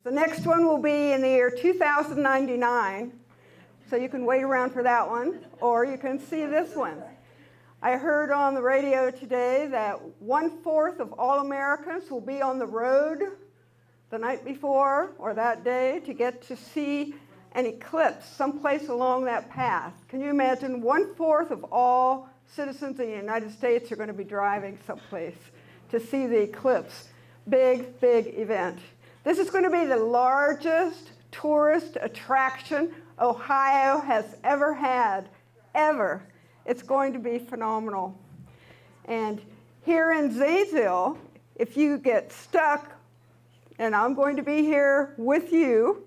The next one will be in the year 2099, so you can wait around for that one, or you can see this one. I heard on the radio today that 1/4 of all Americans will be on the road the night before or that day to get to see an eclipse someplace along that path. Can you imagine 1/4 of all citizens in the United States are going to be driving someplace to see the eclipse? Big, big event. This is going to be the largest tourist attraction Ohio has ever had, ever. It's going to be phenomenal. And here in Zanesville, if you get stuck, and I'm going to be here with you,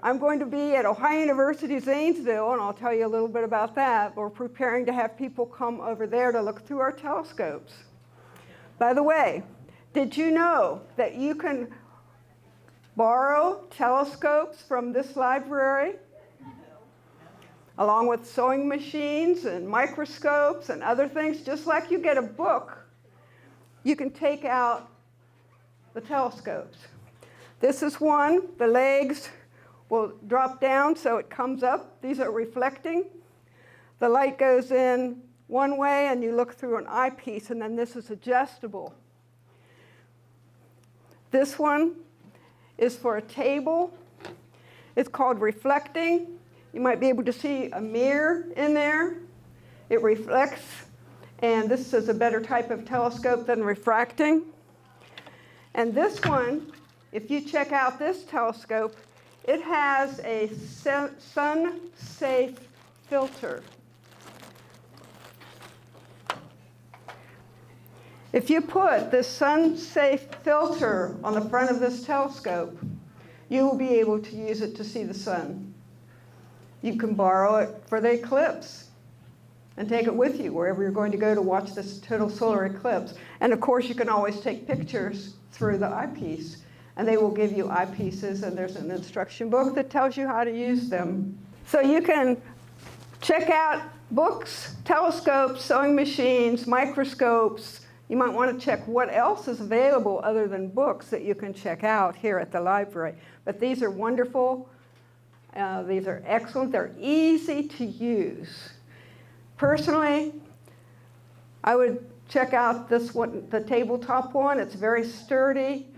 I'm going to be at Ohio University Zanesville, and I'll tell you a little bit about that. We're preparing to have people come over there to look through our telescopes. By the way, did you know that you can borrow telescopes from this library? Along with sewing machines and microscopes and other things, just like you get a book, you can take out the telescopes. This is one. The legs will drop down so it comes up. These are reflecting. The light goes in one way and you look through an eyepiece, and then this is adjustable. This one is for a table. It's called reflecting. You might be able to see a mirror in there. It reflects, and this is a better type of telescope than refracting. And this one, if you check out this telescope, it has a sun-safe filter. If you put this sun-safe filter on the front of this telescope, you will be able to use it to see the sun. You can borrow it for the eclipse and take it with you wherever you're going to go to watch this total solar eclipse. And of course, you can always take pictures through the eyepiece, and they will give you eyepieces, and there's an instruction book that tells you how to use them. So you can check out books, telescopes, sewing machines, microscopes. You might want to check what else is available other than books that you can check out here at the library. But these are wonderful. These are excellent. They're easy to use. Personally, I would check out this one, the tabletop one. It's very sturdy.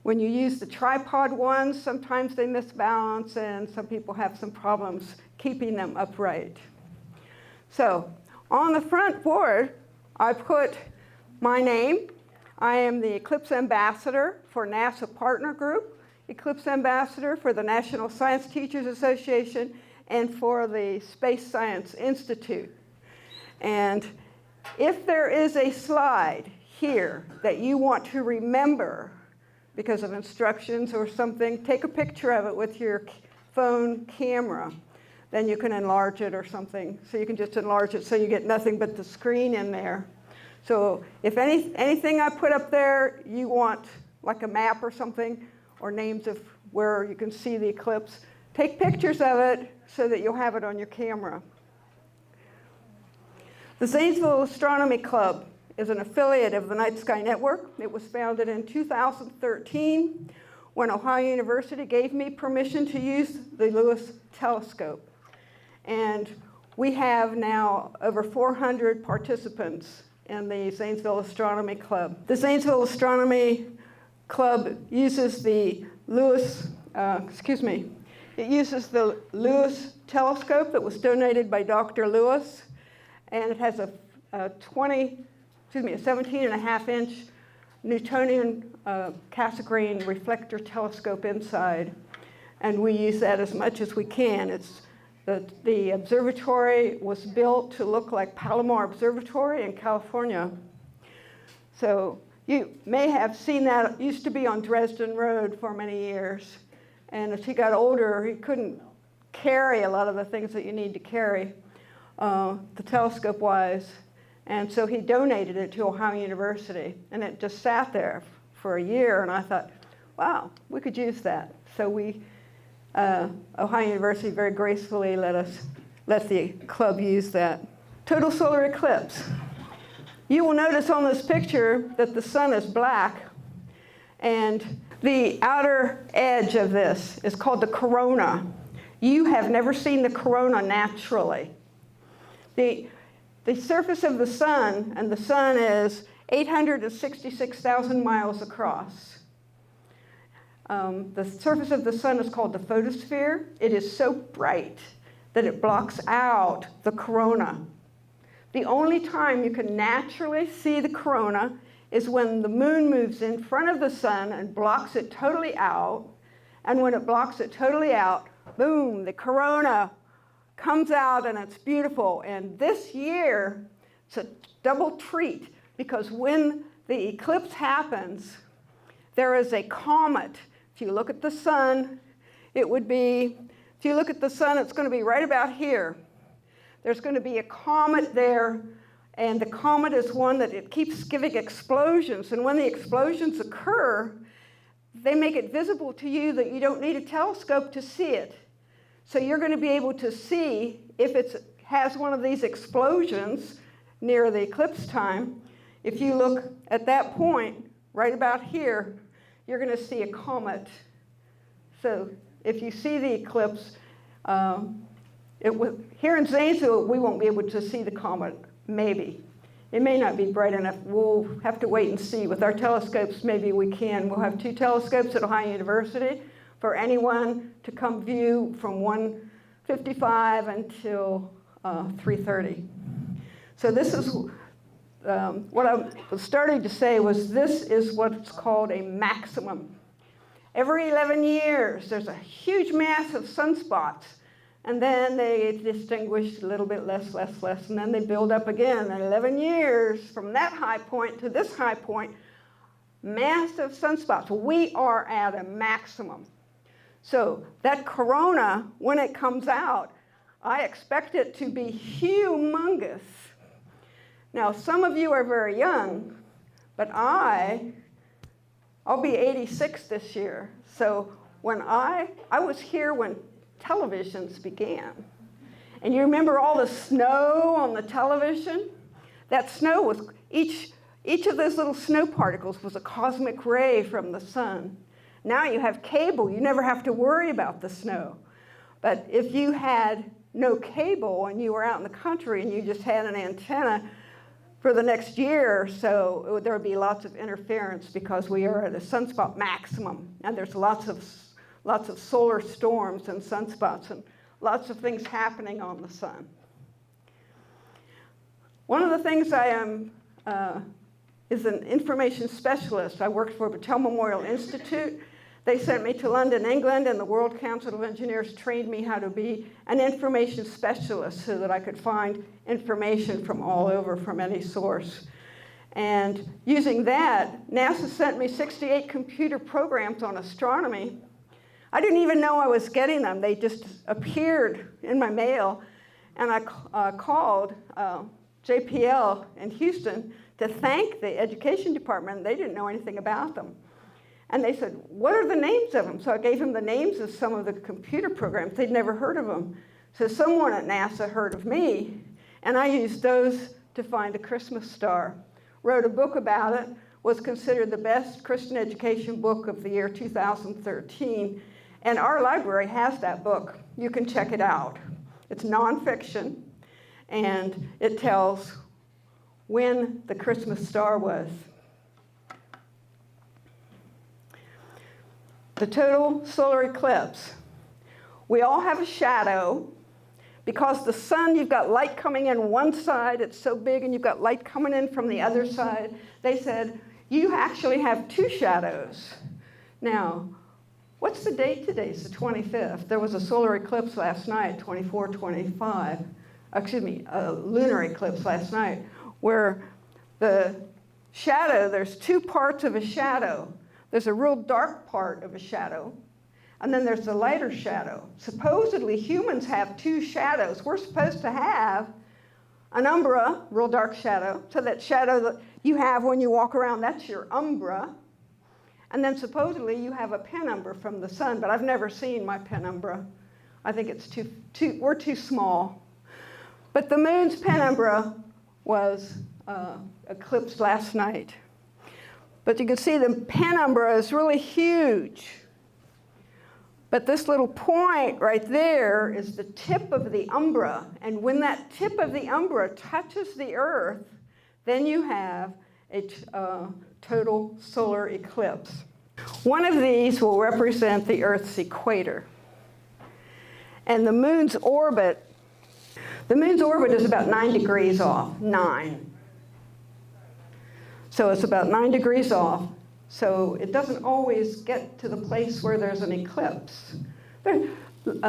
When you use the tripod ones, sometimes they misbalance, and some people have some problems keeping them upright. So on the front board, I put my name. I am the Eclipse Ambassador for NASA Partner Group, Eclipse Ambassador for the National Science Teachers Association, and for the Space Science Institute. And if there is a slide here that you want to remember because of instructions or something, take a picture of it with your phone camera. Then you can enlarge it or something. So you can just enlarge it so you get nothing but the screen in there. So if anything I put up there you want, like a map or something, or names of where you can see the eclipse, take pictures of it so that you'll have it on your camera. The Zanesville Astronomy Club is an affiliate of the Night Sky Network. It was founded in 2013 when Ohio University gave me permission to use the Lewis telescope. And we have now over 400 participants in the Zanesville Astronomy Club. The Zanesville Astronomy Club uses the Lewis Lewis telescope that was donated by Dr. Lewis, and it has a 17.5-inch Newtonian Cassegrain reflector telescope inside, and we use that as much as we can. The observatory was built to look like Palomar Observatory in California. So you may have seen that. It used to be on Dresden Road for many years. And as he got older, he couldn't carry a lot of the things that you need to carry, the telescope-wise. And so he donated it to Ohio University. And it just sat there for a year. And I thought, wow, we could use that. So Ohio University very gracefully let the club use that. Total solar eclipse. You will notice on this picture that the sun is black, and The outer edge of this is called the corona. You have never seen the corona naturally. The surface of the sun, and the sun is 866,000 miles across. The surface of the sun is called the photosphere. It is so bright that it blocks out the corona. The only time you can naturally see the corona is when the moon moves in front of the sun and blocks it totally out. And when it blocks it totally out, boom, the corona comes out and it's beautiful. And this year, it's a double treat because when the eclipse happens, there is a comet. If you look at the sun, it would be, if you look at the sun, it's going to be right about here. There's going to be a comet there, and the comet is one that it keeps giving explosions. And when the explosions occur, they make it visible to you that you don't need a telescope to see it. So you're going to be able to see if it has one of these explosions near the eclipse time. If you look at that point, right about here, you're going to see a comet. So if you see the eclipse, here in Zanesville, we won't be able to see the comet, maybe. It may not be bright enough. We'll have to wait and see. With our telescopes, maybe we can. We'll have 2 telescopes at Ohio University for anyone to come view from 1:55 until 3:30. So this is what I was starting to say was this is what's called a maximum. Every 11 years, there's a huge mass of sunspots. And then they distinguish a little bit less, and then they build up again. And 11 years from that high point to this high point, massive sunspots. We are at a maximum. So that corona, when it comes out, I expect it to be humongous. Now, some of you are very young, but I'll be 86 this year. So when I was here when televisions began. And you remember all the snow on the television? That snow was, each of those little snow particles was a cosmic ray from the sun. Now you have cable, you never have to worry about the snow. But if you had no cable and you were out in the country and you just had an antenna for the next year or so, there would be lots of interference because we are at a sunspot maximum. And there's lots of solar storms and sunspots and lots of things happening on the sun. One of the things I am is an information specialist. I worked for Battelle Memorial Institute. They sent me to London, England, and the World Council of Engineers trained me how to be an information specialist so that I could find information from all over, from any source. And using that, NASA sent me 68 computer programs on astronomy. I didn't even know I was getting them. They just appeared in my mail. And I called JPL in Houston to thank the education department. They didn't know anything about them. And they said, what are the names of them? So I gave them the names of some of the computer programs. They'd never heard of them. So someone at NASA heard of me, and I used those to find a Christmas star. Wrote a book about it, was considered the best Christian education book of the year 2013. And our library has that book. You can check it out. It's nonfiction, and it tells when the Christmas star was. The total solar eclipse. We all have a shadow. Because the sun, you've got light coming in one side, it's so big, and you've got light coming in from the other side. They said, you actually have 2 shadows. Now, what's the date today? It's the 25th. There was a solar eclipse last night, 24-25. Excuse me, a lunar eclipse last night, where the shadow, there's 2 parts of a shadow. There's a real dark part of a shadow, and then there's the lighter shadow. Supposedly, humans have 2 shadows. We're supposed to have an umbra, real dark shadow, so that shadow that you have when you walk around, that's your umbra. And then supposedly you have a penumbra from the sun, but I've never seen my penumbra. I think it's we're too small. But the moon's penumbra was eclipsed last night. But you can see the penumbra is really huge. But this little point right there is the tip of the umbra. And when that tip of the umbra touches the Earth, then you have a total solar eclipse. One of these will represent the Earth's equator. And the moon's orbit is about 9 degrees off, 9. So it's about 9 degrees off. So it doesn't always get to the place where there's an eclipse.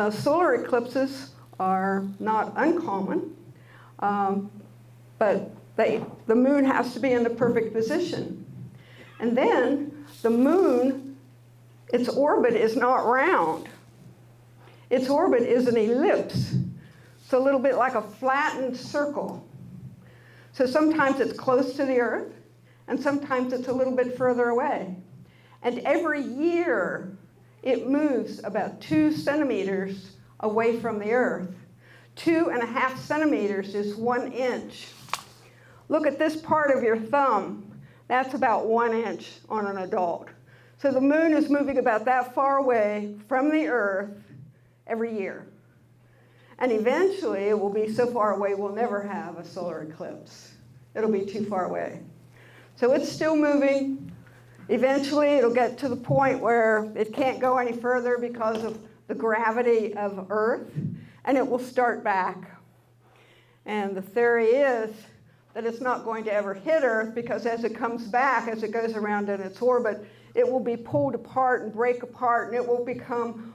Solar eclipses are not uncommon, but the moon has to be in the perfect position. And then the moon, its orbit is not round. Its orbit is an ellipse. It's a little bit like a flattened circle. So sometimes it's close to the Earth, and sometimes it's a little bit further away. And every year, it moves about 2 centimeters away from the Earth. 2.5 centimeters is 1 inch. Look at this part of your thumb. That's about 1 inch on an adult. So the moon is moving about that far away from the Earth every year. And eventually, it will be so far away, we'll never have a solar eclipse. It'll be too far away. So it's still moving. Eventually, it'll get to the point where it can't go any further because of the gravity of Earth, and it will start back. And the theory is that it's not going to ever hit Earth because as it comes back, as it goes around in its orbit, it will be pulled apart and break apart, and it will become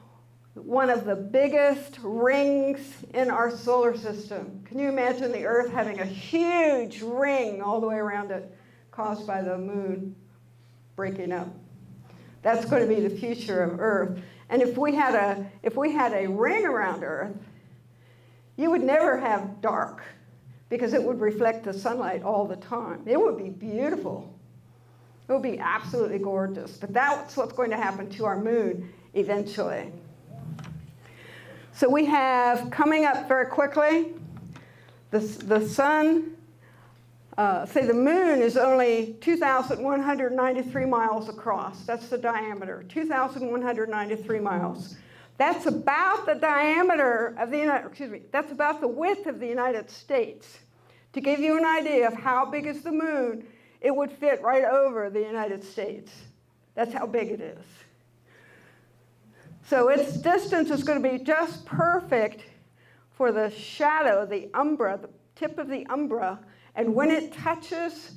one of the biggest rings in our solar system. Can you imagine the Earth having a huge ring all the way around it caused by the moon breaking up? That's going to be the future of Earth. And if we had a ring around Earth, you would never have dark because it would reflect the sunlight all the time. It would be beautiful. It would be absolutely gorgeous. But that's what's going to happen to our moon eventually. So we have, coming up very quickly, the sun, say the moon is only 2,193 miles across. That's the diameter, 2,193 miles. That's about the diameter of that's about the width of the United States. To give you an idea of how big is the moon, it would fit right over the United States. That's how big it is. So its distance is going to be just perfect for the shadow, the umbra, the tip of the umbra. And when it touches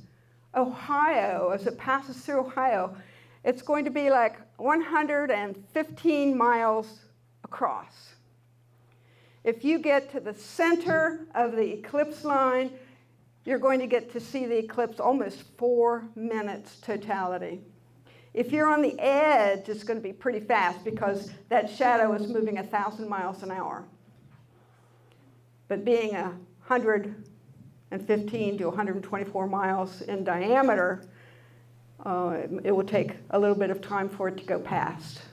Ohio, as it passes through Ohio, it's going to be like 115 miles across. If you get to the center of the eclipse line, you're going to get to see the eclipse almost 4 minutes totality. If you're on the edge, it's going to be pretty fast because that shadow is moving 1,000 miles an hour. But being 115 to 124 miles in diameter, it will take a little bit of time for it to go past.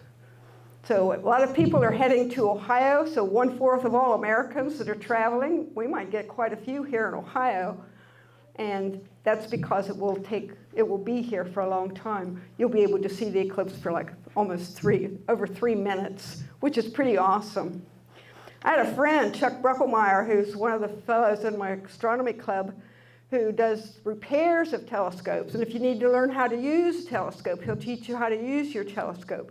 So a lot of people are heading to Ohio, so 1/4 of all Americans that are traveling, we might get quite a few here in Ohio, and that's because it will be here for a long time. You'll be able to see the eclipse for like almost over 3 minutes, which is pretty awesome. I had a friend, Chuck Bruckelmeyer, who's one of the fellows in my astronomy club, who does repairs of telescopes. And if you need to learn how to use a telescope, he'll teach you how to use your telescope.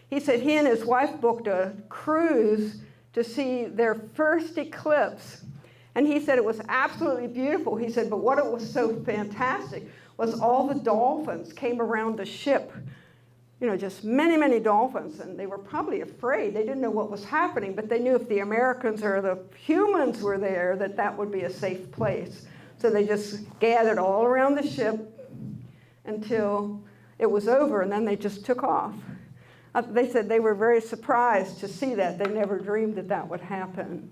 He said he and his wife booked a cruise to see their first eclipse. And he said it was absolutely beautiful. He said, but what it was so fantastic was all the dolphins came around the ship. You know, just many, many dolphins. And they were probably afraid. They didn't know what was happening, but they knew if the Americans or the humans were there, that would be a safe place. So they just gathered all around the ship until it was over, and then they just took off. They said they were very surprised to see that. They never dreamed that would happen.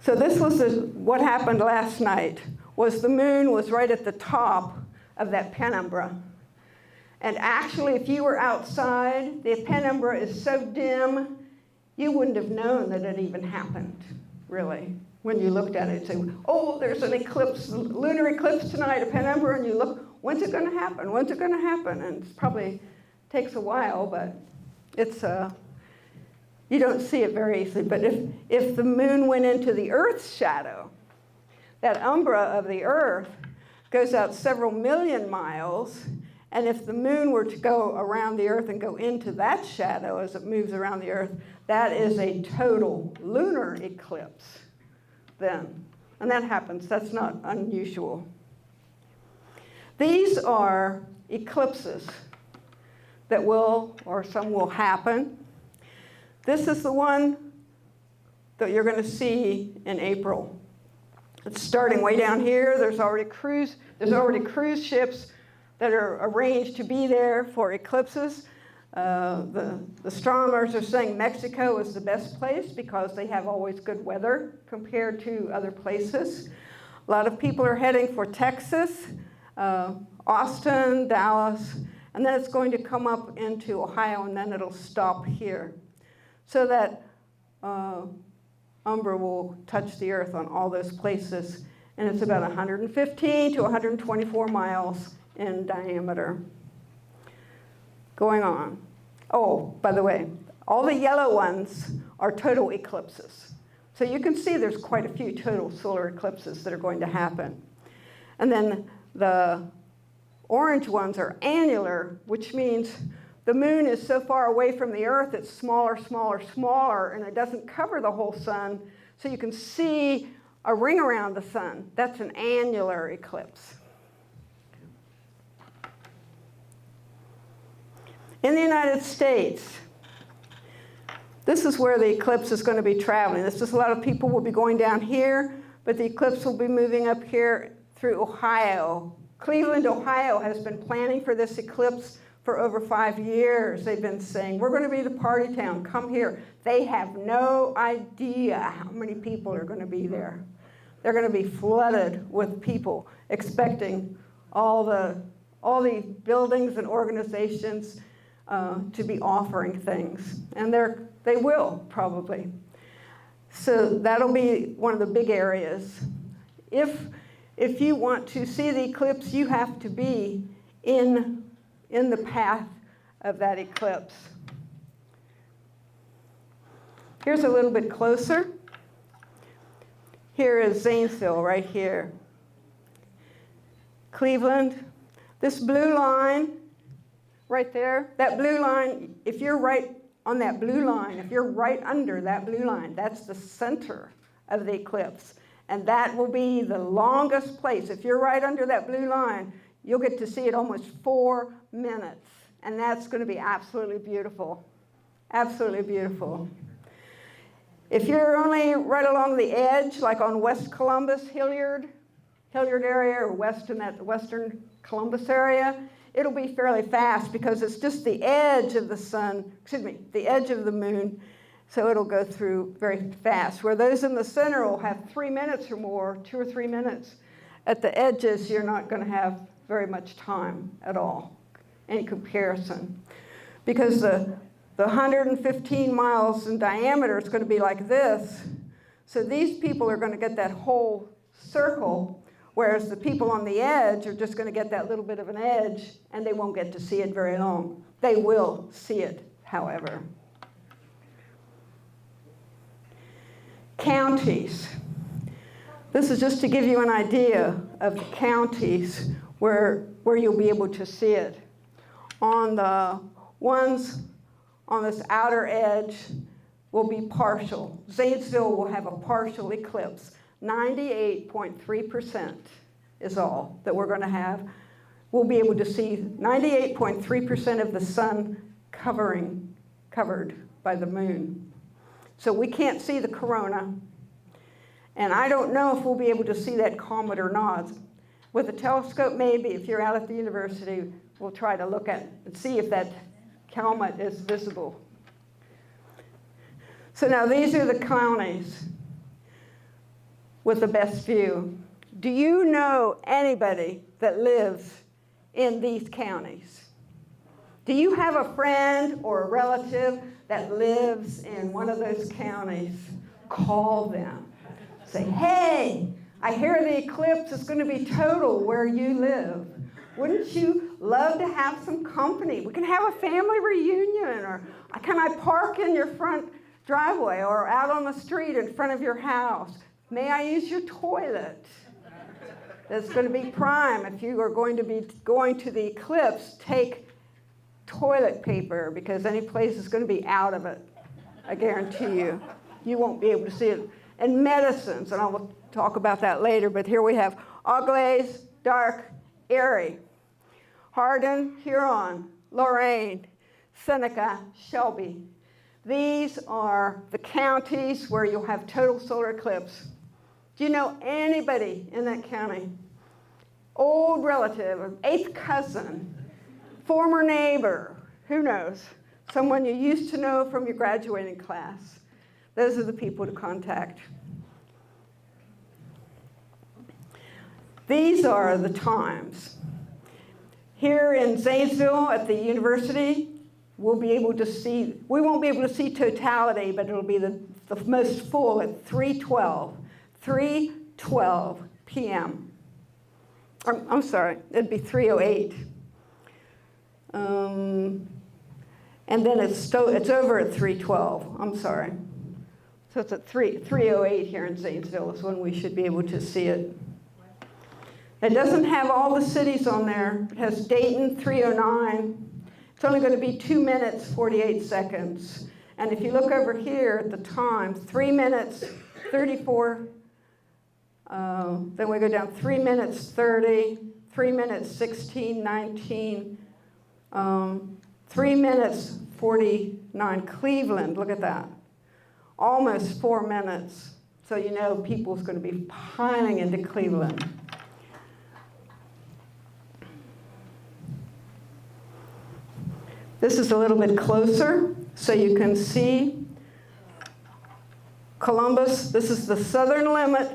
So this was what happened last night, was the moon was right at the top of that penumbra. And actually, if you were outside, the penumbra is so dim, you wouldn't have known that it even happened, really. when you looked at it. Say, oh, there's an eclipse, lunar eclipse tonight at Penumbra, and you look, when's it going to happen? When's it going to happen? And it probably takes a while, but it's you don't see it very easily. But if the moon went into the Earth's shadow, that umbra of the Earth goes out several million miles, and if the moon were to go around the Earth and go into that shadow as it moves around the Earth, that is a total lunar eclipse then. And that happens. That's not unusual. These are eclipses that will, or some will happen. This is the one that you're going to see in April. It's starting way down here. There's already cruise ships that are arranged to be there for eclipses. The astronomers are saying Mexico is the best place because they have always good weather compared to other places. A lot of people are heading for Texas, Austin, Dallas, and then it's going to come up into Ohio, and then it'll stop here. So that umbra will touch the Earth on all those places, and it's about 115 to 124 miles in diameter. Going on. Oh, by the way, all the yellow ones are total eclipses. So you can see there's quite a few total solar eclipses that are going to happen. And then the orange ones are annular, which means the moon is so far away from the Earth, it's smaller, smaller, smaller, and it doesn't cover the whole sun, so you can see a ring around the sun. That's an annular eclipse. In the United States, this is where the eclipse is going to be traveling. This is a lot of people will be going down here, but the eclipse will be moving up here through Ohio. Cleveland, Ohio has been planning for this eclipse for over 5 years. They've been saying, we're going to be the party town, come here. They have no idea how many people are going to be there. They're going to be flooded with people expecting all the buildings and organizations to be offering things. And they will, probably. So that'll be one of the big areas. If you want to see the eclipse, you have to be in the path of that eclipse. Here's a little bit closer. Here is Zanesville, right here. Cleveland. This blue line right there, that blue line, if you're right on that blue line, if you're right under that blue line, that's the center of the eclipse. And that will be the longest place. If you're right under that blue line, you'll get to see it almost 4 minutes. And that's going to be absolutely beautiful. Absolutely beautiful. If you're only right along the edge, like on West Columbus, Hilliard area, or western Columbus area, it'll be fairly fast because it's just the edge of the edge of the moon. So it'll go through very fast. Where those in the center will have 3 minutes or more, 2 or 3 minutes. At the edges, you're not going to have very much time at all in comparison. Because the 115 miles in diameter is going to be like this. So these people are going to get that whole circle, whereas the people on the edge are just going to get that little bit of an edge, and they won't get to see it very long. They will see it, however. Counties. This is just to give you an idea of the counties where you'll be able to see it. On the ones on this outer edge will be partial. Zanesville will have a partial eclipse. 98.3% is all that we're going to have. We'll be able to see 98.3% of the sun covered by the moon. So we can't see the corona. And I don't know if we'll be able to see that comet or not. With a telescope, maybe, if you're out at the university, we'll try to look at and see if that comet is visible. So now these are the counties with the best view. Do you know anybody that lives in these counties? Do you have a friend or a relative that lives in one of those counties? Call them. Say, hey, I hear the eclipse is going to be total where you live. Wouldn't you love to have some company? We can have a family reunion, or can I park in your front driveway or out on the street in front of your house? May I use your toilet? That's going to be prime. If you are going to be going to the eclipse, take toilet paper, because any place is going to be out of it. I guarantee you. You won't be able to see it. And medicines, and I will talk about that later, but here we have Auglaize, Dark, Erie, Hardin, Huron, Lorraine, Seneca, Shelby. These are the counties where you'll have total solar eclipse. Do you know anybody in that county? Old relative, eighth cousin, former neighbor, who knows? Someone you used to know from your graduating class. Those are the people to contact. These are the times. Here in Zanesville at the university, we won't be able to see totality, but it'll be the most full at 3:12 p.m. I'm sorry, it'd be 3:08. And then it's over at 3:12. I'm sorry. So it's at 3:08 here in Zanesville is when we should be able to see it. It doesn't have all the cities on there. It has Dayton, 3:09. It's only going to be 2 minutes, 48 seconds. And if you look over here at the time, 3 minutes, 34. Then we go down 3 minutes, 30, 3 minutes, 16, 19, 3 minutes, 49. Cleveland, look at that. Almost 4 minutes. So you know people's going to be piling into Cleveland. This is a little bit closer, so you can see Columbus. This is the southern limit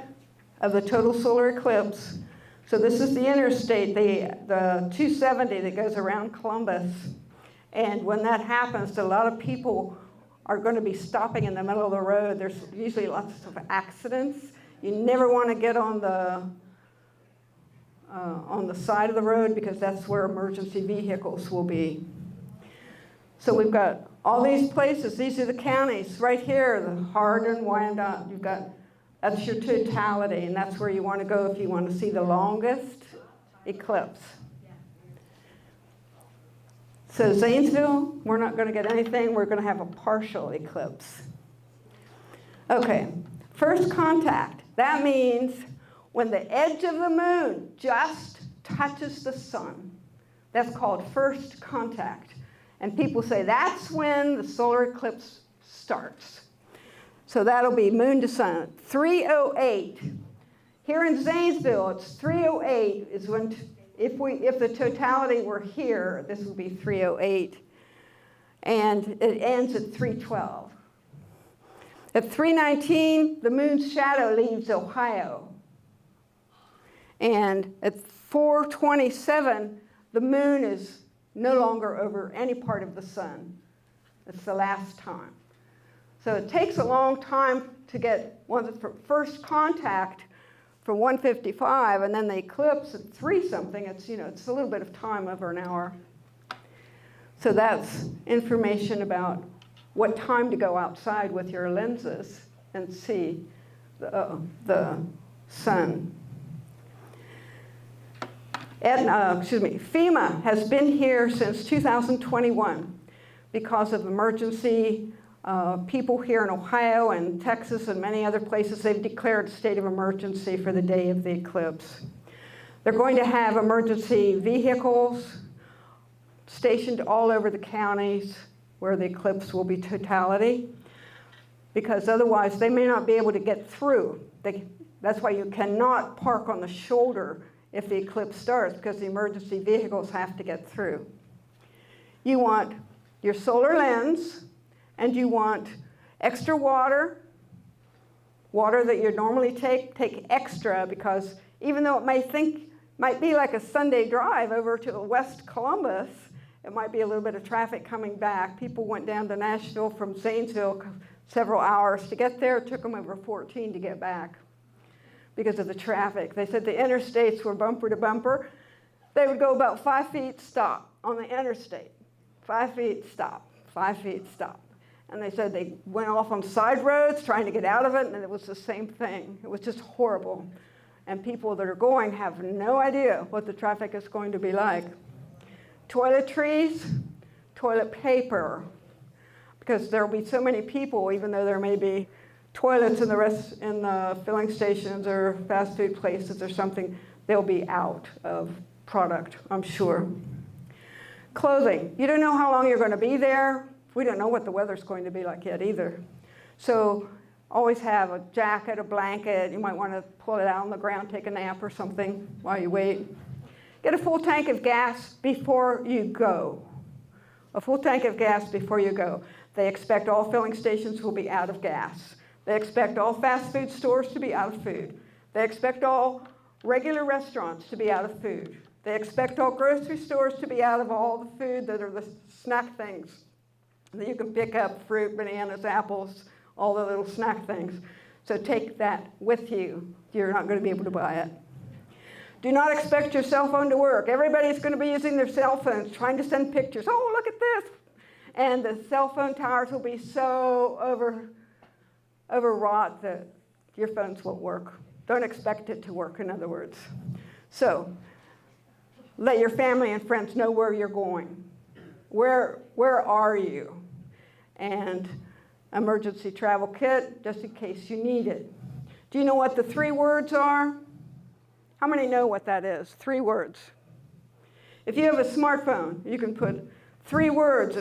of the total solar eclipse. So this is the interstate, the 270 that goes around Columbus. And when that happens, a lot of people are going to be stopping in the middle of the road. There's usually lots of accidents. You never want to get on the side of the road, because that's where emergency vehicles will be. So we've got all these places. These are the counties right here, the Hardin, Wyandotte. You've got, that's your totality, and that's where you want to go if you want to see the longest eclipse. So Zanesville, we're not going to get anything. We're going to have a partial eclipse. Okay, first contact. That means when the edge of the moon just touches the sun. That's called first contact. And people say that's when the solar eclipse starts. So that'll be moon to sun. 3:08. Here in Zanesville, it's 3:08 is when, if the totality were here, this would be 3:08. And it ends at 3:12. At 3:19, the moon's shadow leaves Ohio. And at 4:27, the moon is no longer over any part of the sun. It's the last time. So it takes a long time to get first contact for 1:55, and then the eclipse at 3-something. It's a little bit of time, over an hour. So that's information about what time to go outside with your lenses and see the sun. FEMA has been here since 2021 because of emergency. People here in Ohio and Texas and many other places, they've declared a state of emergency for the day of the eclipse. They're going to have emergency vehicles stationed all over the counties where the eclipse will be totality, because otherwise they may not be able to get through. That's why you cannot park on the shoulder if the eclipse starts, because the emergency vehicles have to get through. You want your solar lens, and you want extra water that you normally take extra, because even though it might be like a Sunday drive over to West Columbus, it might be a little bit of traffic coming back. People went down to Nashville from Zanesville several hours to get there. It took them over 14 to get back. because of the traffic. They said the interstates were bumper to bumper. They would go about 5 feet, stop on the interstate. 5 feet, stop, 5 feet, stop. And they said they went off on side roads trying to get out of it, and it was the same thing. It was just horrible. And people that are going have no idea what the traffic is going to be like. Toiletries, toilet paper, because there will be so many people, even though there may be toilets in the filling stations or fast food places or something, they'll be out of product, I'm sure. Clothing. You don't know how long you're going to be there. We don't know what the weather's going to be like yet either. So always have a jacket, a blanket. You might want to pull it out on the ground, take a nap or something while you wait. Get a full tank of gas before you go. A full tank of gas before you go. They expect all filling stations will be out of gas. They expect all fast food stores to be out of food. They expect all regular restaurants to be out of food. They expect all grocery stores to be out of all the food that are the snack things that you can pick up, fruit, bananas, apples, all the little snack things. So take that with you. You're not going to be able to buy it. Do not expect your cell phone to work. Everybody's going to be using their cell phones, trying to send pictures. Oh, look at this. And the cell phone towers will be so overwrought that your phones won't work. Don't expect it to work, in other words. So let your family and friends know where you're going. Where are you? And emergency travel kit, just in case you need it. Do you know what the 3 words are? How many know what that is? 3 words. If you have a smartphone, you can put 3 words,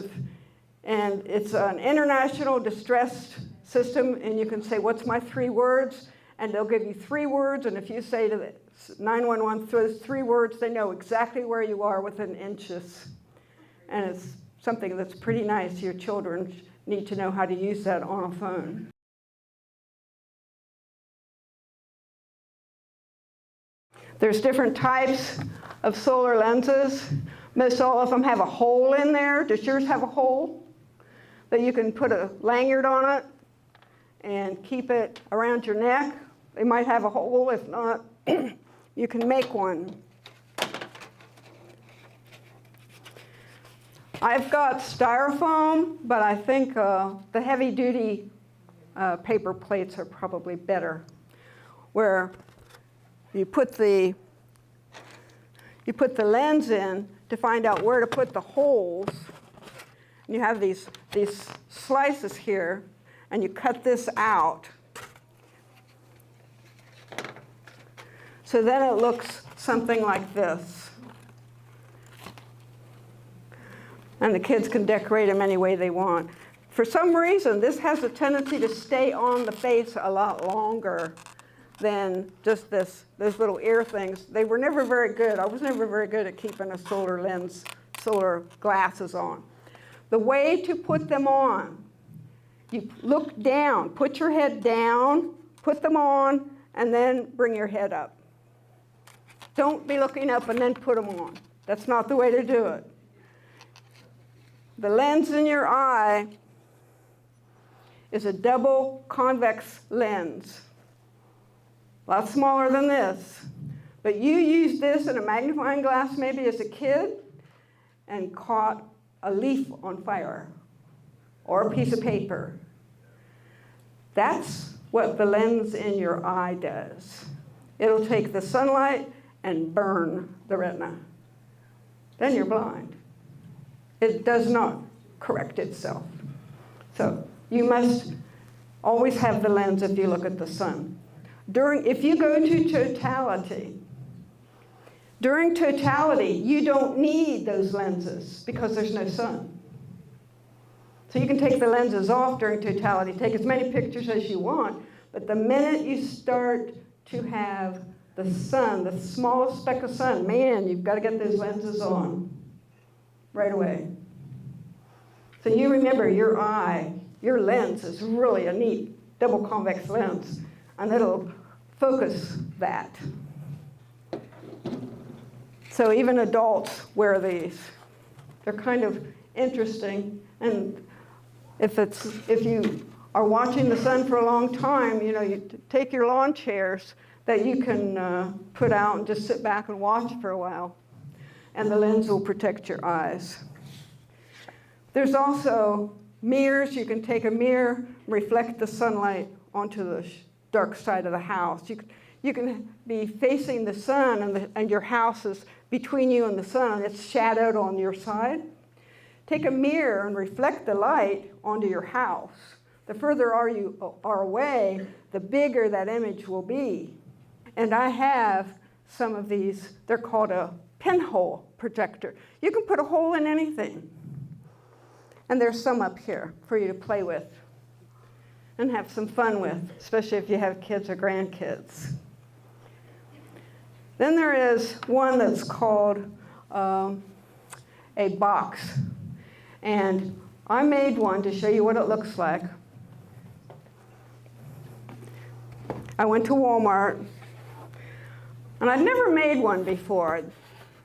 and it's an international distress system, and you can say, what's my 3 words? And they'll give you 3 words, and if you say to the 911 those 3 words, they know exactly where you are within inches. And it's something that's pretty nice. Your children need to know how to use that on a phone. There's different types of solar lenses. Most all of them have a hole in there. Does yours have a hole that you can put a lanyard on it and keep it around your neck? They might have a hole. If not, you can make one. I've got styrofoam, but I think the heavy-duty paper plates are probably better, where you put the lens in to find out where to put the holes. And you have these slices here, and you cut this out. So then it looks something like this. And the kids can decorate them any way they want. For some reason, this has a tendency to stay on the face a lot longer than just those little ear things. They were never very good. I was never very good at keeping a solar lens, solar glasses on. The way to put them on, you look down, put your head down, put them on, and then bring your head up. Don't be looking up and then put them on. That's not the way to do it. The lens in your eye is a double convex lens. A lot smaller than this. But you used this in a magnifying glass maybe as a kid and caught a leaf on fire or a piece of paper. That's what the lens in your eye does. It'll take the sunlight and burn the retina. Then you're blind. It does not correct itself. So you must always have the lens if you look at the sun. If you go to totality, during totality, you don't need those lenses because there's no sun. So you can take the lenses off during totality, take as many pictures as you want, but the minute you start to have the sun, the smallest speck of sun, man, you've got to get those lenses on right away. So you remember your eye, your lens is really a neat double convex lens, and it'll focus that. So even adults wear these. They're kind of interesting, and if you are watching the sun for a long time, you take your lawn chairs, that you can put out and just sit back and watch for a while. And the lens will protect your eyes. There's also mirrors. You can take a mirror, reflect the sunlight onto the dark side of the house. You can be facing the sun and your house is between you and the sun, and it's shadowed on your side. Take a mirror and reflect the light onto your house. The further you are away, the bigger that image will be. And I have some of these. They're called a pinhole projector. You can put a hole in anything. And there's some up here for you to play with and have some fun with, especially if you have kids or grandkids. Then there is one that's called a box. And I made one to show you what it looks like. I went to Walmart, and I'd never made one before. I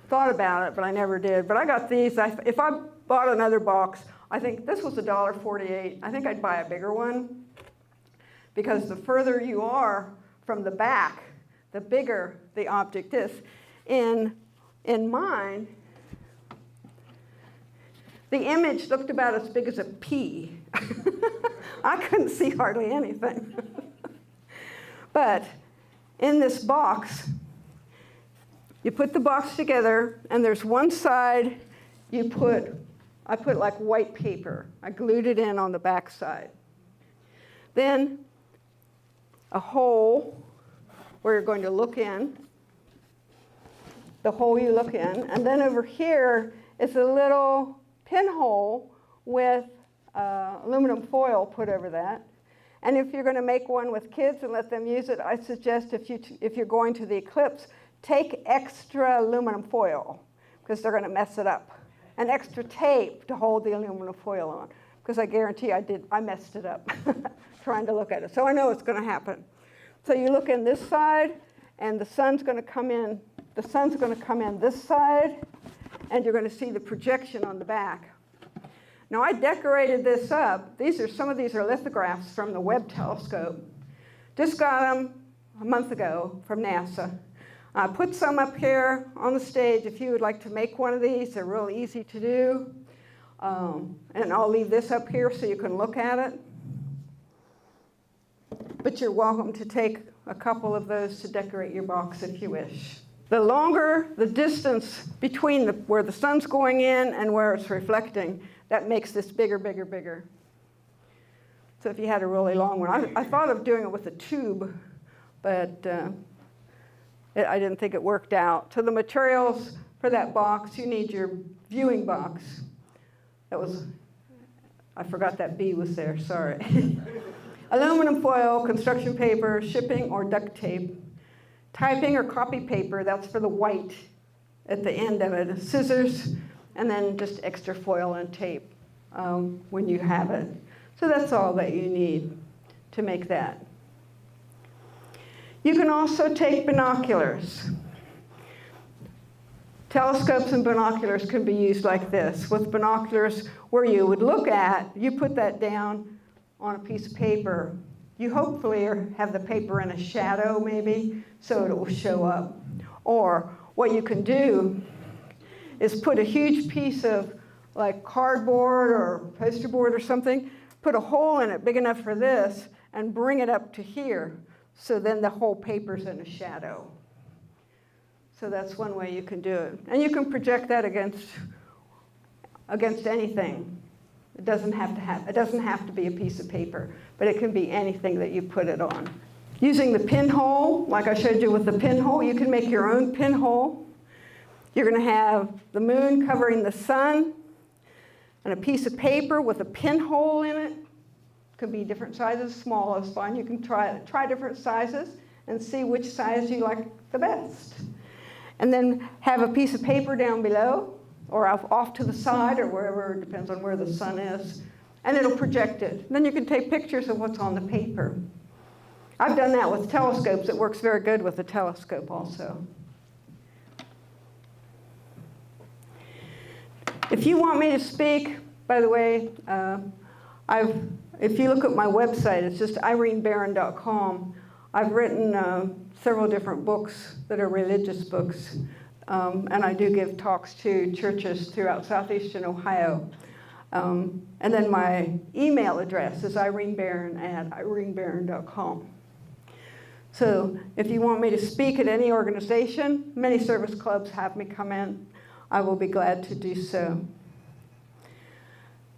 thought about it, but I never did. But I got these. If I bought another box, I think this was $1.48. I think I'd buy a bigger one, because the further you are from the back, the bigger the object is. In mine, the image looked about as big as a pea. I couldn't see hardly anything. But in this box, you put the box together, and there's one side I put like white paper. I glued it in on the back side. Then a hole where you're going to look in, the hole you look in, and then over here is a little pinhole with aluminum foil put over that. And if you're going to make one with kids and let them use it, I suggest if you're going to the eclipse, take extra aluminum foil, because they're going to mess it up. And extra tape to hold the aluminum foil on, because I guarantee I messed it up trying to look at it. So I know it's going to happen. So you look in this side, and the sun's going to come in. The sun's going to come in this side, and you're going to see the projection on the back. Now, I decorated this up. Some of these are lithographs from the Webb telescope. Just got them a month ago from NASA. I put some up here on the stage if you would like to make one of these. They're real easy to do. And I'll leave this up here so you can look at it. But you're welcome to take a couple of those to decorate your box if you wish. The longer the distance between where the sun's going in and where it's reflecting, that makes this bigger, bigger, bigger. So if you had a really long one, I thought of doing it with a tube, but I didn't think it worked out. So the materials for that box, you need your viewing box. I forgot that B was there, sorry. Aluminum foil, construction paper, shipping or duct tape, typing or copy paper, that's for the white at the end of it, scissors, and then just extra foil and tape when you have it. So that's all that you need to make that. You can also take binoculars. Telescopes and binoculars can be used like this. With binoculars, where you would look at, you put that down on a piece of paper. You hopefully have the paper in a shadow maybe, so it will show up. Or what you can do is put a huge piece of like cardboard or poster board or something, put a hole in it big enough for this, and bring it up to here. So then the whole paper's in a shadow. So that's one way you can do it. And you can project that against anything. It doesn't have to be a piece of paper, but it can be anything that you put it on. Using the pinhole, like I showed you with the pinhole, you can make your own pinhole. You're going to have the moon covering the sun and a piece of paper with a pinhole in it. Could be different sizes, small is fine. You can try different sizes and see which size you like the best. And then have a piece of paper down below or off to the side or wherever, it depends on where the sun is, and it'll project it. Then you can take pictures of what's on the paper. I've done that with telescopes. It works very good with a telescope also. If you want me to speak, by the way, if you look at my website, it's just irenebarron.com. I've written several different books that are religious books. And I do give talks to churches throughout southeastern Ohio. And then my email address is irenebarron@irenebarron.com. So if you want me to speak at any organization, many service clubs have me come in. I will be glad to do so.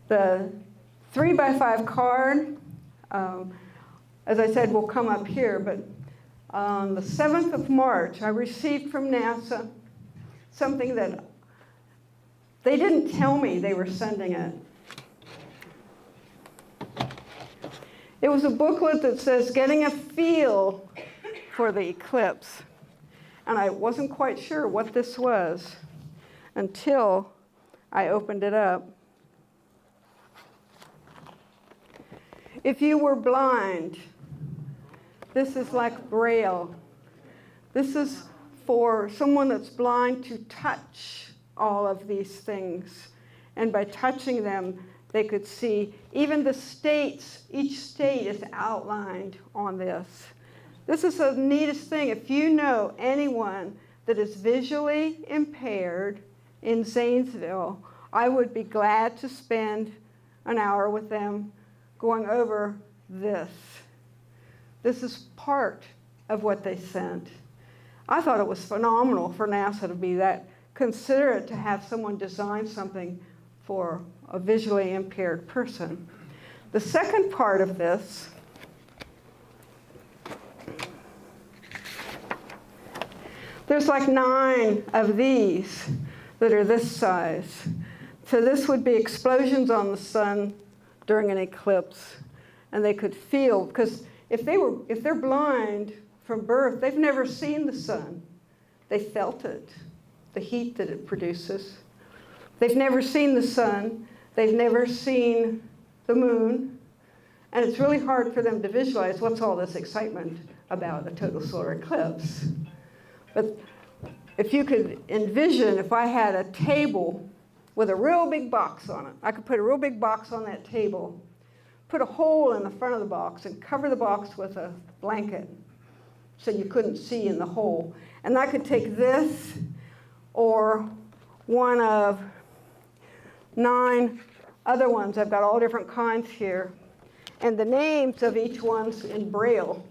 The 3x5 card, as I said, will come up here, but on the 7th of March, I received from NASA something that they didn't tell me they were sending it. It was a booklet that says, Getting a Feel for the Eclipse. And I wasn't quite sure what this was until I opened it up. If you were blind, this is like Braille. This is for someone that's blind to touch all of these things. And by touching them, they could see even the states. Each state is outlined on this. This is the neatest thing. If you know anyone that is visually impaired in Zanesville, I would be glad to spend an hour with them going over this. This is part of what they sent. I thought it was phenomenal for NASA to be that considerate to have someone design something for a visually impaired person. The second part of this there's like 9 of these that are this size. So this would be explosions on the sun during an eclipse, and they could feel, because if they're blind from birth, they've never seen the sun. They felt it, the heat that it produces. They've never seen the sun. They've never seen the moon. And it's really hard for them to visualize what's all this excitement about a total solar eclipse. But if you could envision, if I had a table with a real big box on it, I could put a real big box on that table, put a hole in the front of the box, and cover the box with a blanket so you couldn't see in the hole. And I could take this or one of 9 other ones. I've got all different kinds here. And the names of each one's in Braille.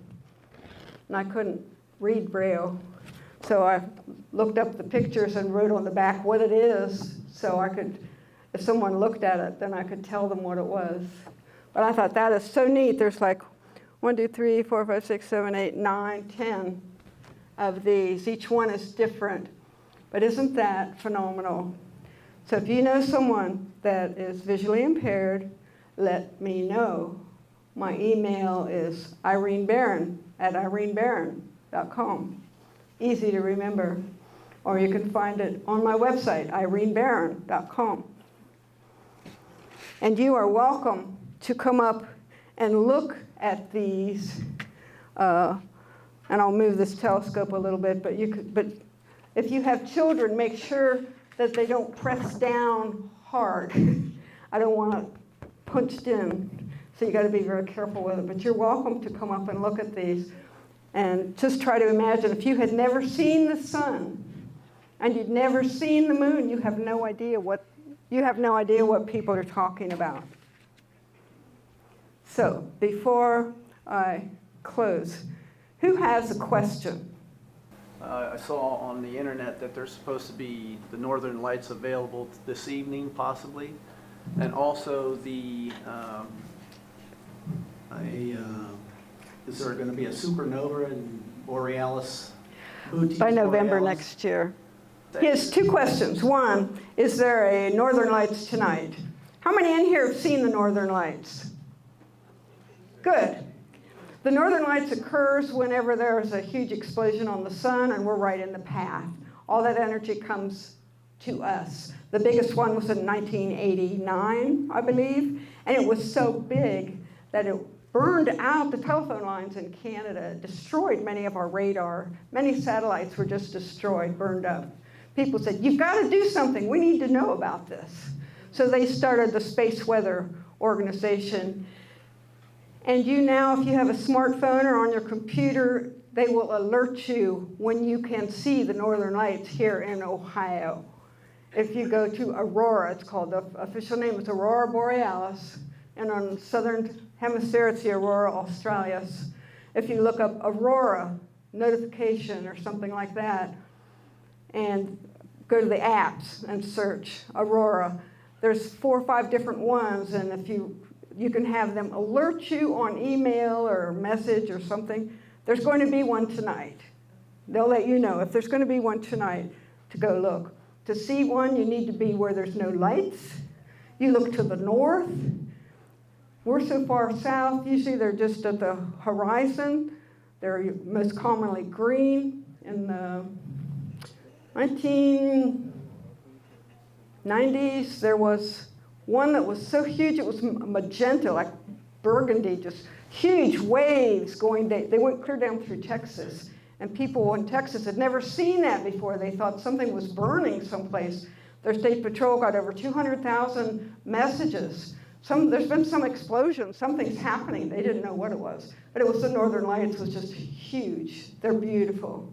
And I couldn't read Braille. So I looked up the pictures and wrote on the back what it is, so I could, if someone looked at it, then I could tell them what it was. But I thought that is so neat. There's like 1, 2, 3, 4, 5, 6, 7, 8, 9, 10 of these. Each one is different. But isn't that phenomenal? So if you know someone that is visually impaired, let me know. My email is irenebarron@irenebarron.com. Easy to remember. Or you can find it on my website, irenebarron.com. And you are welcome to come up and look at these. And I'll move this telescope a little bit, but if you have children, make sure that they don't press down hard. I don't want it punched in, so you got to be very careful with it. But you're welcome to come up and look at these. And just try to imagine if you had never seen the sun and you'd never seen the moon, you have no idea what people are talking about. So before I close, who has a question? I saw on the internet that there's supposed to be the Northern Lights available this evening, possibly, and also is there going to be a supernova in Borealis? By November next year. He has 2 questions. One, is there a Northern Lights tonight? How many in here have seen the Northern Lights? Good. The Northern Lights occurs whenever there's a huge explosion on the sun and we're right in the path. All that energy comes to us. The biggest one was in 1989, I believe, and it was so big that it burned out the telephone lines in Canada, destroyed many of our radar. Many satellites were just destroyed, burned up. People said, you've got to do something. We need to know about this. So they started the Space Weather Organization. And you now, if you have a smartphone or on your computer, they will alert you when you can see the northern lights here in Ohio. If you go to Aurora, it's called, the official name is Aurora Borealis, and on the southern hemisphere it's the Aurora Australis. If you look up Aurora notification or something like that, and go to the apps and search Aurora, there's 4 or 5 different ones, and if you can have them alert you on email or message or something. There's going to be one tonight. They'll let you know if there's going to be one tonight to go look. To see one, you need to be where there's no lights. You look to the north. We're so far south, usually they're just at the horizon. They're most commonly green. In the 1990s, there was one that was so huge, it was magenta, like burgundy, just huge waves going, they went clear down through Texas. And people in Texas had never seen that before. They thought something was burning someplace. Their state patrol got over 200,000 messages. There's been some explosion, something's happening. They didn't know what it was. But it was the Northern Lights, was just huge. They're beautiful.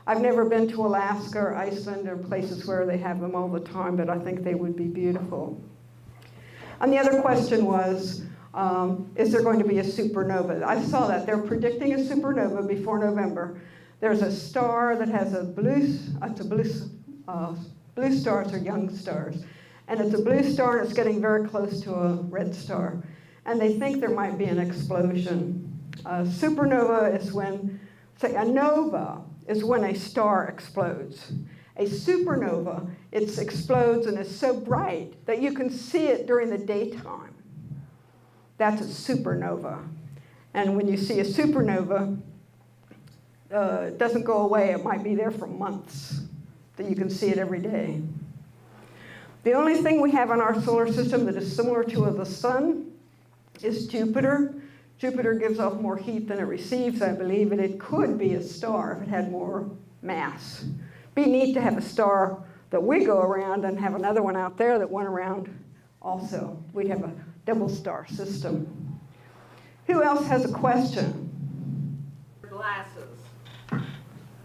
I've never been to Alaska or Iceland or places where they have them all the time, but I think they would be beautiful. And the other question was, is there going to be a supernova? I saw that. They're predicting a supernova before November. There's a star that has blue stars are young stars. And it's a blue star and it's getting very close to a red star. And they think there might be an explosion. A supernova is when, say a nova is when a star explodes. A supernova, it explodes and is so bright that you can see it during the daytime. That's a supernova. And when you see a supernova, it doesn't go away. It might be there for months, that you can see it every day. The only thing we have in our solar system that is similar to the sun is Jupiter. Jupiter gives off more heat than it receives, I believe, and it could be a star if it had more mass. Be neat to have a star that we go around and have another one out there that went around also. We'd have a double star system. Who else has a question? Glasses.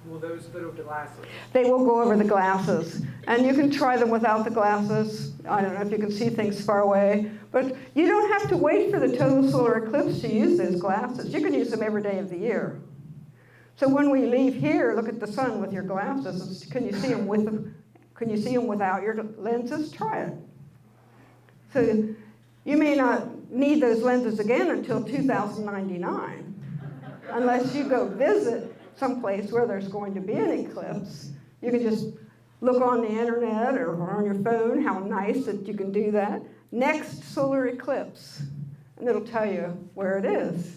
Will those fit with the glasses? They will go over the glasses. And you can try them without the glasses. I don't know if you can see things far away. But you don't have to wait for the total solar eclipse to use those glasses. You can use them every day of the year. So when we leave here, look at the sun with your glasses. Can you see them without your lenses? Try it. So you may not need those lenses again until 2099, unless you go visit someplace where there's going to be an eclipse. You can just look on the internet or on your phone, how nice that you can do that. Next solar eclipse, and it'll tell you where it is.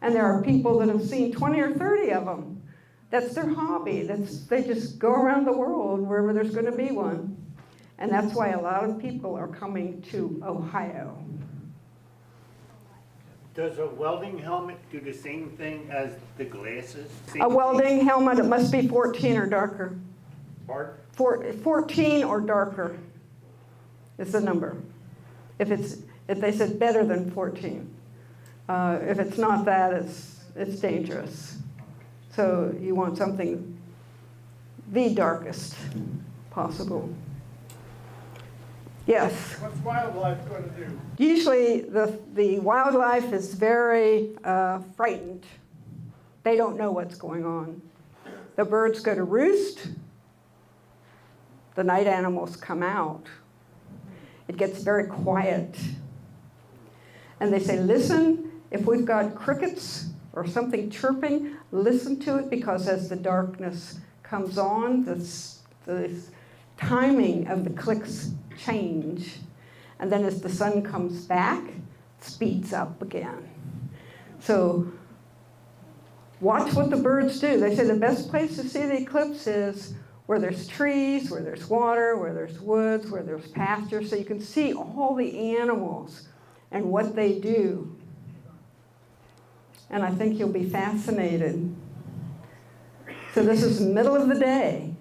And there are people that have seen 20 or 30 of them. That's their hobby. They just go around the world wherever there's going to be one. And that's why a lot of people are coming to Ohio. Does a welding helmet do the same thing as the glasses? A welding helmet, it must be 14 or darker. Pardon? 14 or darker is the number. If they said better than 14. If it's not that, it's dangerous. So you want something the darkest possible. Yes? What's wildlife going to do? Usually the wildlife is very frightened. They don't know what's going on. The birds go to roost. The night animals come out. It gets very quiet. And they say, listen, if we've got crickets or something chirping, listen to it, because as the darkness comes on, the timing of the clicks change. And then as the sun comes back, it speeds up again. So watch what the birds do. They say the best place to see the eclipse is where there's trees, where there's water, where there's woods, where there's pasture, so you can see all the animals and what they do. And I think you'll be fascinated. So this is the middle of the day,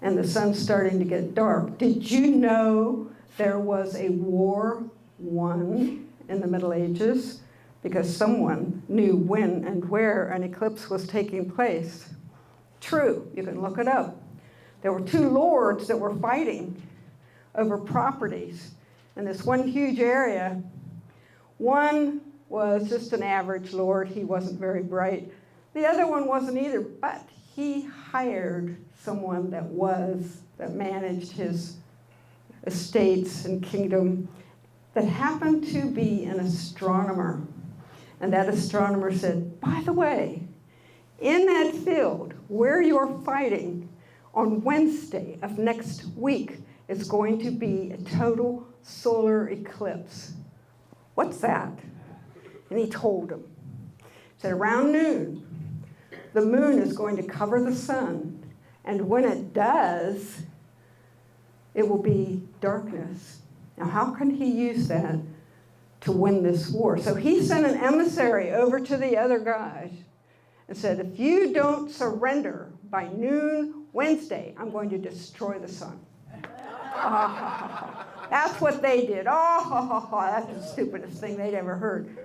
and the sun's starting to get dark. Did you know there was a war won in the Middle Ages because someone knew when and where an eclipse was taking place. True, you can look it up. There were two lords that were fighting over properties in this one huge area. One was just an average lord. He wasn't very bright. The other one wasn't either, but he hired someone that managed his estates and kingdom that happened to be an astronomer. And that astronomer said, by the way, in that field where you're fighting on Wednesday of next week is going to be a total solar eclipse. What's that? And he told him. He said, around noon, the moon is going to cover the sun. And when it does, it will be darkness. Now, how can he use that to win this war? So he sent an emissary over to the other guys and said, if you don't surrender by noon Wednesday, I'm going to destroy the sun. That's what they did. That's the stupidest thing they'd ever heard.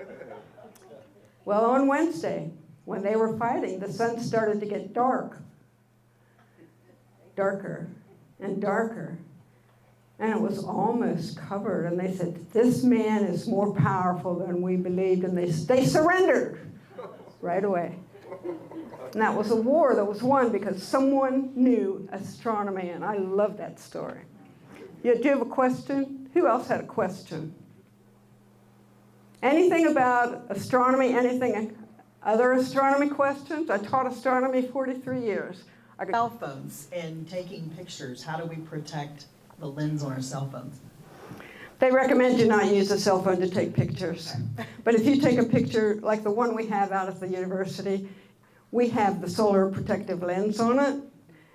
Well, on Wednesday, when they were fighting, the sun started to get dark. Darker and darker. And it was almost covered. And they said, this man is more powerful than we believed. And they surrendered right away. And that was a war that was won because someone knew astronomy. And I love that story. Yeah, do you have a question? Who else had a question? Anything about astronomy? Anything? Other astronomy questions? I taught astronomy 43 years. Cell phones and taking pictures, how do we protect the lens on our cell phones? They recommend you not use a cell phone to take pictures. But if you take a picture like the one we have out at the university, we have the solar protective lens on it.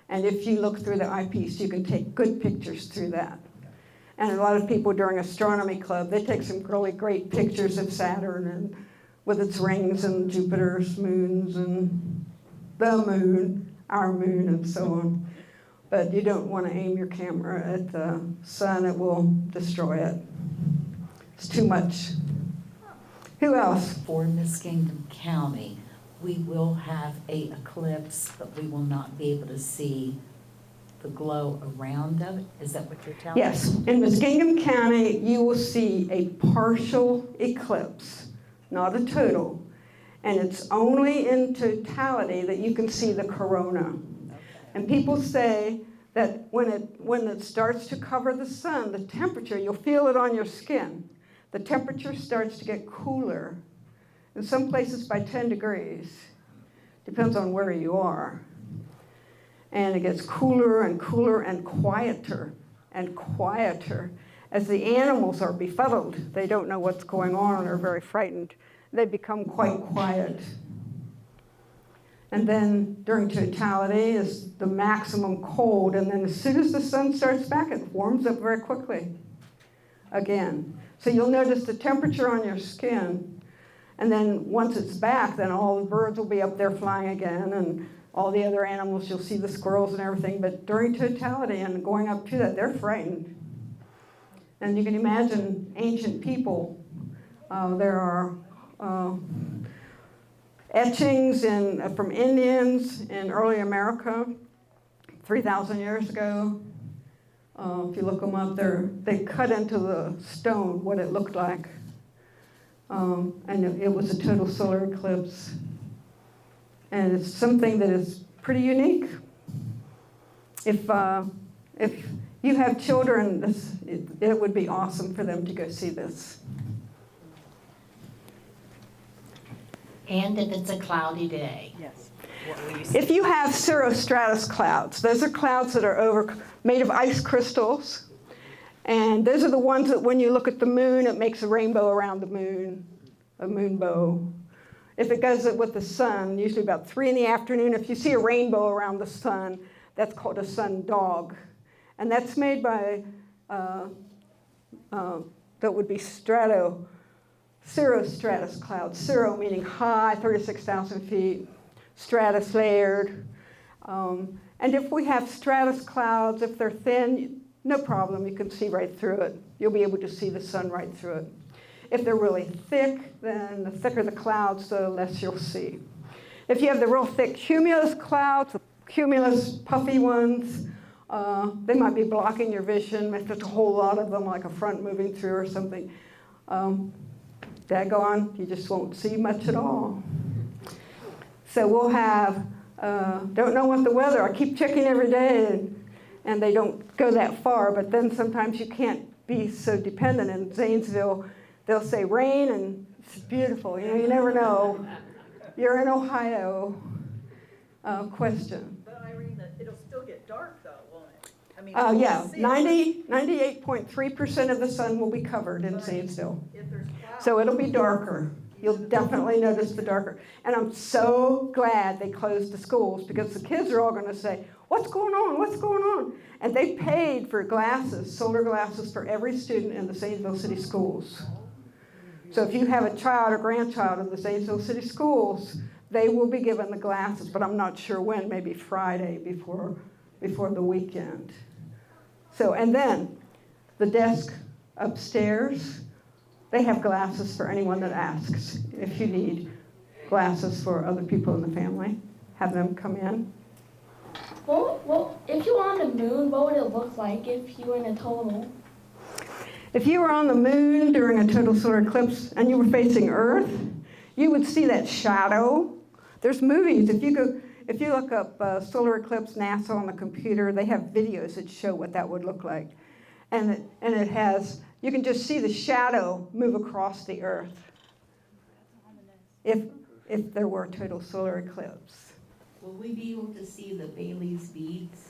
And if you look through the eyepiece, you can take good pictures through that. And a lot of people during astronomy club, they take some really great pictures of Saturn and with its rings and Jupiter's moons and the moon, our moon, and so on. But you don't want to aim your camera at the sun. It will destroy it. It's too much. Who else? For Muskingum County, we will have an eclipse, but we will not be able to see the glow around it. Is that what you're telling me? Yes. In Muskingum County, you will see a partial eclipse, not a total. And it's only in totality that you can see the corona. And people say that when it starts to cover the sun, the temperature, you'll feel it on your skin. The temperature starts to get cooler. In some places by 10 degrees. Depends on where you are. And it gets cooler and cooler and quieter as the animals are befuddled. They don't know what's going on and are very frightened. They become quite quiet. And then during totality is the maximum cold. And then as soon as the sun starts back, it warms up very quickly again. So you'll notice the temperature on your skin. And then once it's back, then all the birds will be up there flying again. And all the other animals, you'll see the squirrels and everything. But during totality and going up to that, they're frightened. And you can imagine ancient people. There are etchings from Indians in early America, 3,000 years ago. If you look them up, they cut into the stone what it looked like. And it was a total solar eclipse. And it's something that is pretty unique. If you have children, it would be awesome for them to go see this. And if it's a cloudy day? Yes. If you have cirrostratus clouds, those are clouds that are made of ice crystals. And those are the ones that when you look at the moon, it makes a rainbow around the moon, a moonbow. If it goes with the sun, usually about 3 in the afternoon, if you see a rainbow around the sun, that's called a sundog. And that's made by, that would be cirrostratus clouds. Cirro meaning high, 36,000 feet, stratus layered. And if we have stratus clouds, if they're thin, no problem, you can see right through it. You'll be able to see the sun right through it. If they're really thick, then the thicker the clouds, the less you'll see. If you have the real thick cumulus clouds, the cumulus puffy ones, they might be blocking your vision if there's a whole lot of them, like a front moving through or something. Daggone, you just won't see much at all. So we'll have, don't know what the weather, I keep checking every day, and they don't go that far, but then sometimes you can't be so dependent. In Zanesville, they'll say rain, and it's beautiful. You know, you never know. You're in Ohio. Question. But Irene, it'll still get dark though, won't it? I mean, Yeah, we'll see 98.3% of the sun will be covered in Zanesville. if there's clouds. So it'll be darker. You'll definitely notice the darker. And I'm so glad they closed the schools, because the kids are all going to say, what's going on? What's going on? And they paid for glasses, solar glasses, for every student in the Zanesville City Schools. So if you have a child or grandchild in the Zanesville City Schools, they will be given the glasses, but I'm not sure when, maybe Friday before the weekend. So, and then the desk upstairs, they have glasses for anyone that asks. If you need glasses for other people in the family, have them come in. Well, if you were on the moon, what would it look like if you were in a total? If you were on the moon during a total solar eclipse and you were facing Earth, you would see that shadow. There's movies. If you look up solar eclipse NASA on the computer, they have videos that show what that would look like. And it has, you can just see the shadow move across the Earth if there were a total solar eclipse. Will we be able to see the Bailey's beads?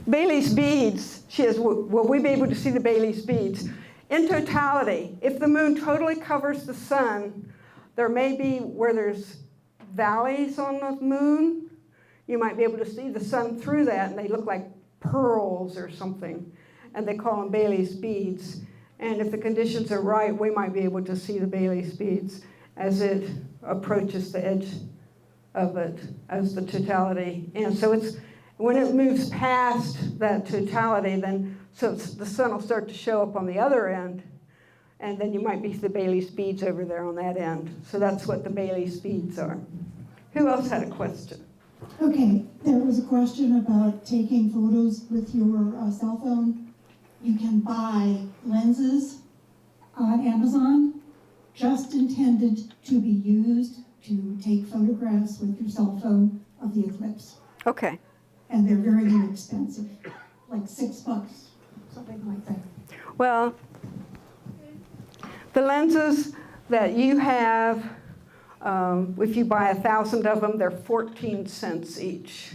Bailey's beads, will we be able to see the Bailey's beads? In totality, if the moon totally covers the sun, there may be where there's valleys on the moon, you might be able to see the sun through that, and they look like pearls or something, and they call them Bailey's beads. And if the conditions are right, we might be able to see the Bailey's beads as it approaches the edge of it, as the totality. And so it's, when it moves past that totality, then so the sun will start to show up on the other end, and then you might be the Bailey's beads over there on that end. So that's what the Bailey's beads are. Who else had a question? Okay, there was a question about taking photos with your cell phone. You can buy lenses on Amazon just intended to be used to take photographs with your cell phone of the eclipse. Okay. And they're very inexpensive, like $6, something like that. Well, the lenses that you have, if you buy 1,000 of them, they're 14 cents each.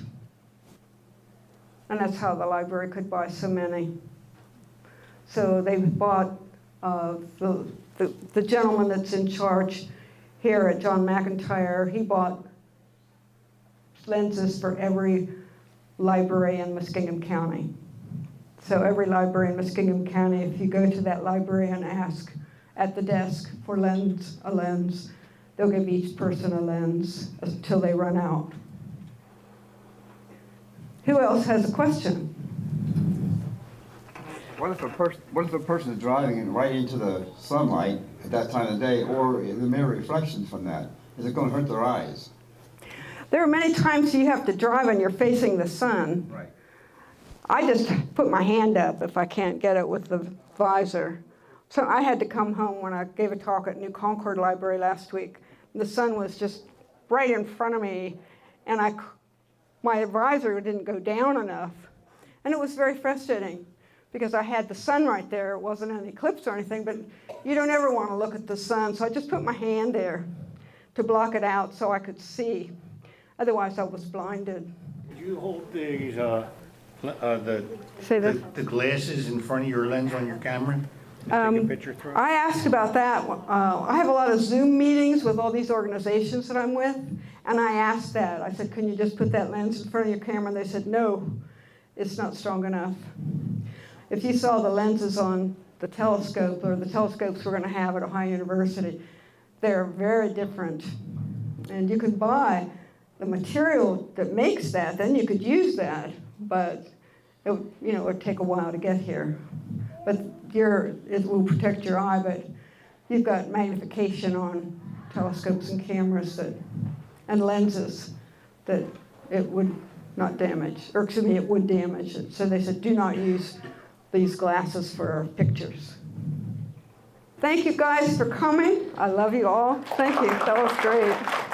And that's how the library could buy so many. So they bought, the gentleman that's in charge here at John McIntyre, he bought lenses for every library in Muskingum County. So every library in Muskingum County, if you go to that library and ask at the desk for a lens, they'll give each person a lens until they run out. Who else has a question? What if a person is driving right into the sunlight at that time of day, or the mirror reflections from that? Is it going to hurt their eyes? There are many times you have to drive and you're facing the sun. Right. I just put my hand up if I can't get it with the visor. So I had to come home when I gave a talk at New Concord Library last week. The sun was just right in front of me, and my visor didn't go down enough. And it was very frustrating because I had the sun right there. It wasn't an eclipse or anything, but you don't ever want to look at the sun. So I just put my hand there to block it out so I could see. Otherwise, I was blinded. Did you hold these, Say that. the glasses in front of your lens on your camera? To take a picture through? I asked about that. I have a lot of Zoom meetings with all these organizations that I'm with, and I asked that. I said, can you just put that lens in front of your camera? And they said, no, it's not strong enough. If you saw the lenses on the telescope, or the telescopes we're going to have at Ohio University, they're very different. And you can buy the material that makes that, then you could use that, but it would take a while to get here. But it will protect your eye, but you've got magnification on telescopes and cameras and lenses that it would not damage, or excuse me, it would damage it. So they said, do not use these glasses for pictures. Thank you guys for coming. I love you all. Thank you. That was great.